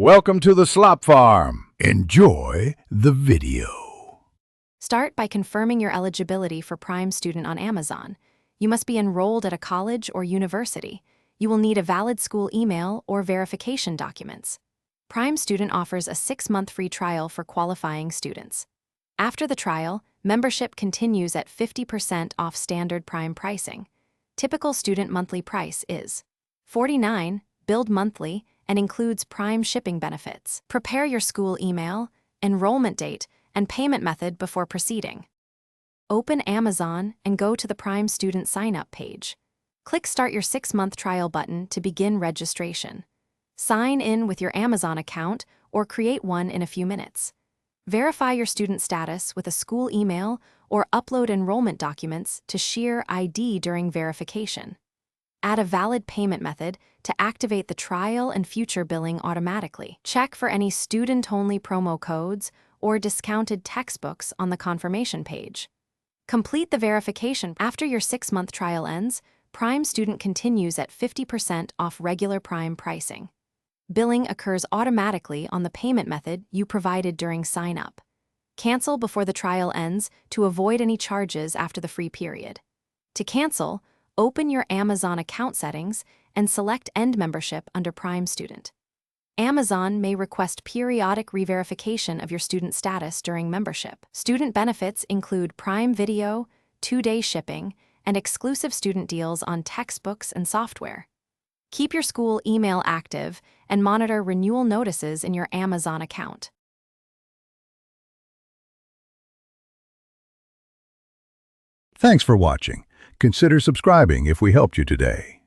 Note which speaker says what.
Speaker 1: Welcome to the Slop Farm. Enjoy the video.
Speaker 2: Start by confirming your eligibility for Prime Student on Amazon. You must be enrolled at a college or university. You will need a valid school email or verification documents. Prime Student offers a 6-month free trial for qualifying students. After the trial, membership continues at 50% off standard Prime pricing. Typical student monthly price is $49, billed monthly, and includes Prime shipping benefits. Prepare your school email, enrollment date, and payment method before proceeding. Open Amazon and go to the Prime Student Sign-Up page. Click Start Your 6-Month Trial button to begin registration. Sign in with your Amazon account or create one in a few minutes. Verify your student status with a school email or upload enrollment documents to Sheer ID during verification. Add a valid payment method to activate the trial and future billing automatically. Check for any student-only promo codes or discounted textbooks on the confirmation page. Complete the verification. After your 6-month trial ends, Prime Student continues at 50% off regular Prime pricing. Billing occurs automatically on the payment method you provided during sign-up. Cancel before the trial ends to avoid any charges after the free period. To cancel, open your Amazon account settings and select End Membership under Prime Student. Amazon may request periodic re-verification of your student status during membership. Student benefits include Prime Video, 2-day shipping, and exclusive student deals on textbooks and software. Keep your school email active and monitor renewal notices in your Amazon account.
Speaker 1: Thanks for watching. Consider subscribing if we helped you today.